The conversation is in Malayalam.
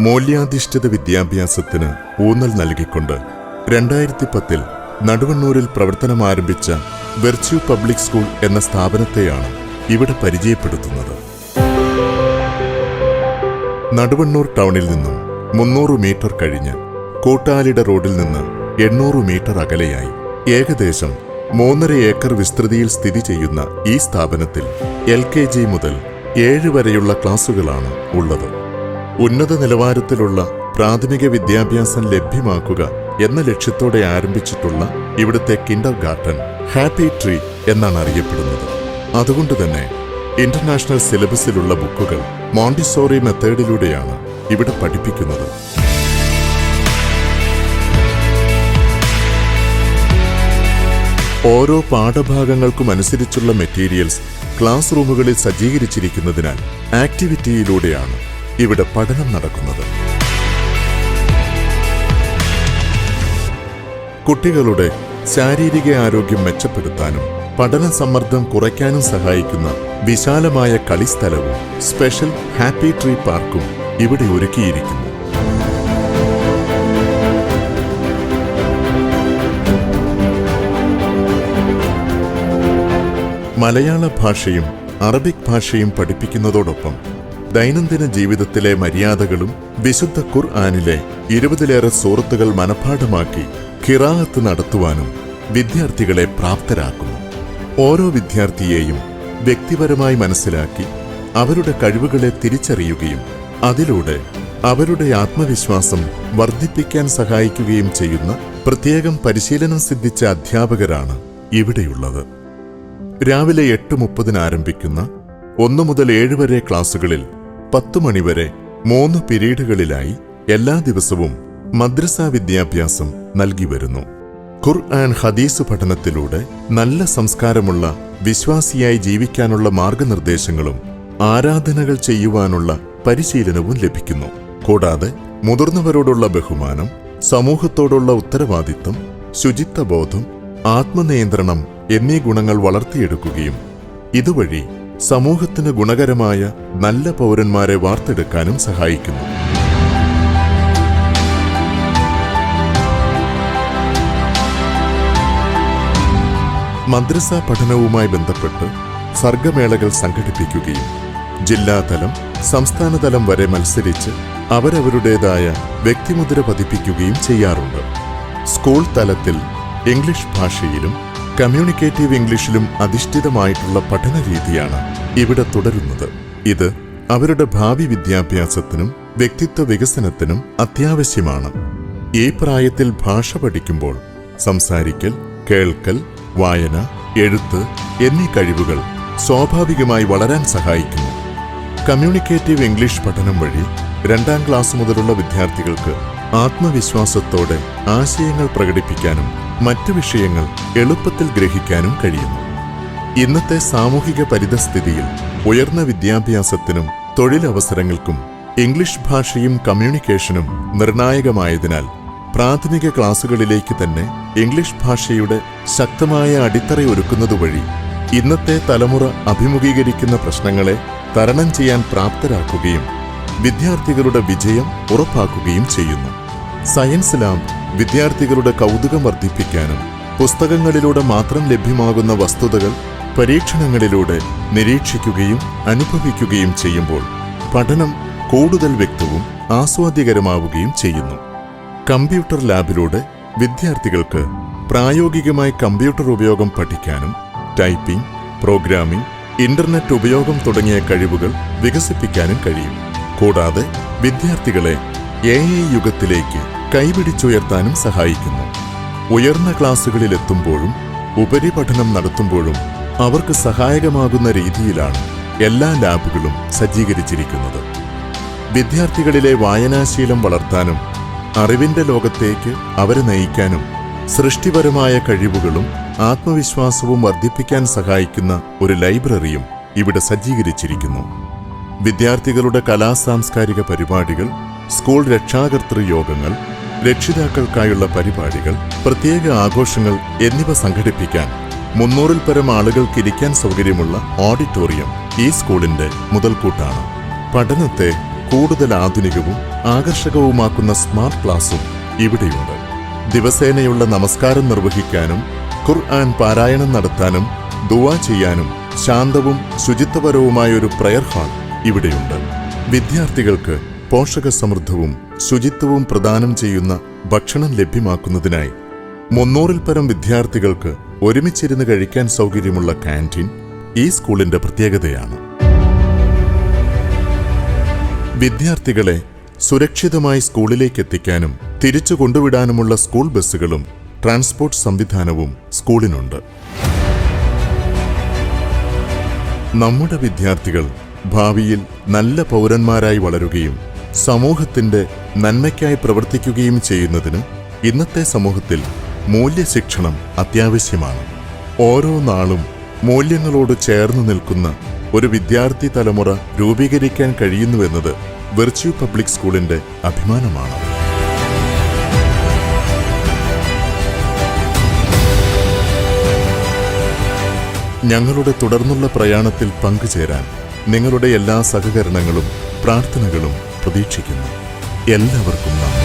മൂല്യാധിഷ്ഠിത വിദ്യാഭ്യാസത്തിന് ഊന്നൽ നൽകിക്കൊണ്ട് 2010 നടുവണ്ണൂരിൽ പ്രവർത്തനം ആരംഭിച്ച വെർച്യു പബ്ലിക് സ്കൂൾ എന്ന സ്ഥാപനത്തെയാണ് ഇവിടെ പരിചയപ്പെടുത്തുന്നത്. നടുവണ്ണൂർ ടൗണിൽ നിന്നും 300 മീറ്റർ കഴിഞ്ഞ് കൂട്ടാലിട റോഡിൽ നിന്ന് 800 മീറ്റർ അകലെയായി ഏകദേശം 3.5 ഏക്കർ വിസ്തൃതിയിൽ സ്ഥിതി ചെയ്യുന്ന ഈ സ്ഥാപനത്തിൽ LKG മുതൽ 7 വരെയുള്ള ക്ലാസുകളാണ് ഉള്ളത്. ഉന്നത നിലവാരത്തിലുള്ള പ്രാഥമിക വിദ്യാഭ്യാസം ലഭ്യമാക്കുക എന്ന ലക്ഷ്യത്തോടെ ആരംഭിച്ചിട്ടുള്ള ഇവിടുത്തെ കിൻഡർ ഗാർട്ടൻ ഹാപ്പി ട്രീ എന്നാണ് അറിയപ്പെടുന്നത്. അതുകൊണ്ട് തന്നെ ഇന്റർനാഷണൽ സിലബസിലുള്ള ബുക്കുകൾ മോണ്ടിസോറി മെത്തേഡിലൂടെയാണ് ഇവിടെ പഠിപ്പിക്കുന്നത്. ഓരോ പാഠഭാഗങ്ങൾക്കും അനുസരിച്ചുള്ള മെറ്റീരിയൽസ് ക്ലാസ് റൂമുകളിൽ സജ്ജീകരിച്ചിരിക്കുന്നതിനാൽ ആക്ടിവിറ്റിയിലൂടെയാണ് ഇവിടെ പഠനം നടക്കുന്നത്. കുട്ടികളുടെ ശാരീരിക ആരോഗ്യം മെച്ചപ്പെടുത്താനും പഠന സമ്മർദ്ദം കുറയ്ക്കാനും സഹായിക്കുന്ന വിശാലമായ കളിസ്ഥലവും സ്പെഷ്യൽ ഹാപ്പി ട്രീ പാർക്കും ഇവിടെ ഒരുക്കിയിരിക്കുന്നു. മലയാള ഭാഷയും അറബിക് ഭാഷയും പഠിപ്പിക്കുന്നതോടൊപ്പം ദൈനംദിന ജീവിതത്തിലെ മര്യാദകളും വിശുദ്ധ ഖുർആനിലെ 20-ലേറെ സൂറത്തുകൾ മനഃപാഠമാക്കി ഖിറാഅത്ത് നടത്തുവാനും വിദ്യാർത്ഥികളെ പ്രാപ്തരാക്കുന്നു. ഓരോ വിദ്യാർത്ഥിയെയും വ്യക്തിപരമായി മനസ്സിലാക്കി അവരുടെ കഴിവുകളെ തിരിച്ചറിയുകയും അതിലൂടെ അവരുടെ ആത്മവിശ്വാസം വർദ്ധിപ്പിക്കാൻ സഹായിക്കുകയും ചെയ്യുന്ന പ്രത്യേകം പരിശീലനം സിദ്ധിച്ച അധ്യാപകരാണ് ഇവിടെയുള്ളത്. രാവിലെ 8:30 ആരംഭിക്കുന്ന 1 മുതൽ 7 വരെ ക്ലാസുകളിൽ 10 മണിവരെ 3 പിരീഡുകളിലായി എല്ലാ ദിവസവും മദ്രസ വിദ്യാഭ്യാസം നൽകി വരുന്നു. ഖുർആൻ ഹദീസ് പഠനത്തിലൂടെ നല്ല സംസ്കാരമുള്ള വിശ്വാസിയായി ജീവിക്കാനുള്ള മാർഗനിർദ്ദേശങ്ങളും ആരാധനകൾ ചെയ്യുവാനുള്ള പരിശീലനവും ലഭിക്കുന്നു. കൂടാതെ മുതിർന്നവരോടുള്ള ബഹുമാനം, സമൂഹത്തോടുള്ള ഉത്തരവാദിത്തം, ശുചിത്വബോധം, ആത്മനിയന്ത്രണം എന്നീ ഗുണങ്ങൾ വളർത്തിയെടുക്കുകയും ഇതുവഴി സമൂഹത്തിന് ഗുണകരമായ നല്ല പൗരന്മാരെ വാർത്തെടുക്കാനും സഹായിക്കുന്നു. മദ്രസ പഠനവുമായി ബന്ധപ്പെട്ട് സർഗമേളകൾ സംഘടിപ്പിക്കുകയും ജില്ലാതലം, സംസ്ഥാനതലം വരെ മത്സരിച്ച് അവരവരുടേതായ വ്യക്തിമുദ്ര പതിപ്പിക്കുകയും ചെയ്യാറുണ്ട്. സ്കൂൾ തലത്തിൽ ഇംഗ്ലീഷ് ഭാഷയിലും കമ്മ്യൂണിക്കേറ്റീവ് ഇംഗ്ലീഷിലും അധിഷ്ഠിതമായിട്ടുള്ള പഠന രീതിയാണ് ഇവിടെ തുടരുന്നത്. ഇത് അവരുടെ ഭാവി വിദ്യാഭ്യാസത്തിനും വ്യക്തിത്വ വികസനത്തിനും അത്യാവശ്യമാണ്. ഈ പ്രായത്തിൽ ഭാഷ പഠിക്കുമ്പോൾ സംസാരിക്കൽ, കേൾക്കൽ, വായന, എഴുത്ത് എന്നീ കഴിവുകൾ സ്വാഭാവികമായി വളരാൻ സഹായിക്കുന്നു. കമ്മ്യൂണിക്കേറ്റീവ് ഇംഗ്ലീഷ് പഠനം വഴി 2ാം ക്ലാസ് മുതലുള്ള വിദ്യാർത്ഥികൾക്ക് ആത്മവിശ്വാസത്തോടെ ആശയങ്ങൾ പ്രകടിപ്പിക്കാനും മറ്റു വിഷയങ്ങൾ എളുപ്പത്തിൽ ഗ്രഹിക്കാനും കഴിയുന്നു. ഇന്നത്തെ സാമൂഹിക പരിതസ്ഥിതിയിൽ ഉയർന്ന വിദ്യാഭ്യാസത്തിനും തൊഴിലവസരങ്ങൾക്കും ഇംഗ്ലീഷ് ഭാഷയും കമ്മ്യൂണിക്കേഷനും നിർണായകമായതിനാൽ പ്രാഥമിക ക്ലാസുകളിലേക്ക് തന്നെ ഇംഗ്ലീഷ് ഭാഷയുടെ ശക്തമായ അടിത്തറയൊരുക്കുന്നതുവഴി ഇന്നത്തെ തലമുറ അഭിമുഖീകരിക്കുന്ന പ്രശ്നങ്ങളെ തരണം ചെയ്യാൻ പ്രാപ്തരാക്കുകയും വിദ്യാർത്ഥികളുടെ വിജയം ഉറപ്പാക്കുകയും ചെയ്യുന്നു. സയൻസ് ലാബ് വിദ്യാർത്ഥികളുടെ കൗതുകം വർദ്ധിപ്പിക്കാനും പുസ്തകങ്ങളിലൂടെ മാത്രം ലഭ്യമാകുന്ന വസ്തുതകൾ പരീക്ഷണങ്ങളിലൂടെ നിരീക്ഷിക്കുകയും അനുഭവിക്കുകയും ചെയ്യുമ്പോൾ പഠനം കൂടുതൽ വ്യക്തവും ആസ്വാദ്യകരമാവുകയും ചെയ്യുന്നു. കമ്പ്യൂട്ടർ ലാബിലൂടെ വിദ്യാർത്ഥികൾക്ക് പ്രായോഗികമായി കമ്പ്യൂട്ടർ ഉപയോഗം പഠിക്കാനും ടൈപ്പിംഗ്, പ്രോഗ്രാമിംഗ്, ഇന്റർനെറ്റ് ഉപയോഗം തുടങ്ങിയ കഴിവുകൾ വികസിപ്പിക്കാനും കഴിയും. കൂടാതെ വിദ്യാർത്ഥികളെ AI യുഗത്തിലേക്ക് കൈപിടിച്ചുയർത്താനും സഹായിക്കുന്നു. ഉയർന്ന ക്ലാസുകളിലെത്തുമ്പോഴും ഉപരിപഠനം നടത്തുമ്പോഴും അവർക്ക് സഹായകമാകുന്ന രീതിയിലാണ് എല്ലാ ലാബുകളും സജ്ജീകരിച്ചിരിക്കുന്നത്. വിദ്യാർത്ഥികളിലെ വായനാശീലം വളർത്താനും അറിവിന്റെ ലോകത്തേക്ക് അവരെ നയിക്കാനും സൃഷ്ടിപരമായ കഴിവുകളും ആത്മവിശ്വാസവും വർദ്ധിപ്പിക്കാൻ സഹായിക്കുന്ന ഒരു ലൈബ്രറിയും ഇവിടെ സജ്ജീകരിച്ചിരിക്കുന്നു. വിദ്യാർത്ഥികളുടെ കലാസാംസ്കാരിക പരിപാടികൾ, സ്കൂൾ രക്ഷാകർതൃ യോഗങ്ങൾ, രക്ഷിതാക്കൾക്കായുള്ള പരിപാടികൾ, പ്രത്യേക ആഘോഷങ്ങൾ എന്നിവ സംഘടിപ്പിക്കാൻ 300-ൽ പരം ആളുകൾക്കിരിക്കാൻ സൗകര്യമുള്ള ഓഡിറ്റോറിയം ഈ സ്കൂളിന്റെ മുതൽക്കൂട്ടാണ്. പഠനത്തെ കൂടുതൽ ആധുനികവും ആകർഷകവുമാക്കുന്ന സ്മാർട്ട് ക്ലാസും ഇവിടെയുണ്ട്. ദിവസേനയുള്ള നമസ്കാരം നിർവഹിക്കാനും ഖുർആൻ പാരായണം നടത്താനും ദുആ ചെയ്യാനും ശാന്തവും ശുചിത്വപരവുമായൊരു പ്രയർ ഹാൾ ഇവിടെയുണ്ട്. വിദ്യാർത്ഥികൾക്ക് പോഷകസമൃദ്ധവും ശുചിത്വവും പ്രദാനം ചെയ്യുന്ന ഭക്ഷണം ലഭ്യമാക്കുന്നതിനായി 300-ൽ പരം വിദ്യാർത്ഥികൾക്ക് ഒരുമിച്ചിരുന്ന് കഴിക്കാൻ സൗകര്യമുള്ള കാന്റീൻ ഈ സ്കൂളിന്റെ പ്രത്യേകതയാണ്. വിദ്യാർത്ഥികളെ സുരക്ഷിതമായി സ്കൂളിലേക്ക് എത്തിക്കാനും തിരിച്ചു കൊണ്ടുവിടാനുമുള്ള സ്കൂൾ ബസ്സുകളും ട്രാൻസ്പോർട്ട് സംവിധാനവും സ്കൂളിനുണ്ട്. നമ്മുടെ വിദ്യാർത്ഥികൾ ഭാവിയിൽ നല്ല പൗരന്മാരായി വളരുകയും സമൂഹത്തിന്റെ നന്മയ്ക്കായി പ്രവർത്തിക്കുകയും ചെയ്യുന്നതിന് ഇന്നത്തെ സമൂഹത്തിൽ മൂല്യശിക്ഷണം അത്യാവശ്യമാണ്. ഓരോ നാളും മൂല്യങ്ങളോട് ചേർന്ന് നിൽക്കുന്ന ഒരു വിദ്യാർത്ഥി തലമുറ രൂപീകരിക്കാൻ കഴിയുന്നുവെന്നത് വിർച്യു പബ്ലിക് സ്കൂളിന്റെ അഭിമാനമാണ്. ഞങ്ങളുടെ തുടർന്നുള്ള പ്രയാണത്തിൽ പങ്കുചേരാൻ നിങ്ങളുടെ എല്ലാ സഹകരണങ്ങളും പ്രാർത്ഥനകളും പ്രതീക്ഷിക്കുന്നു. എല്ലാവർക്കും നന്ദി.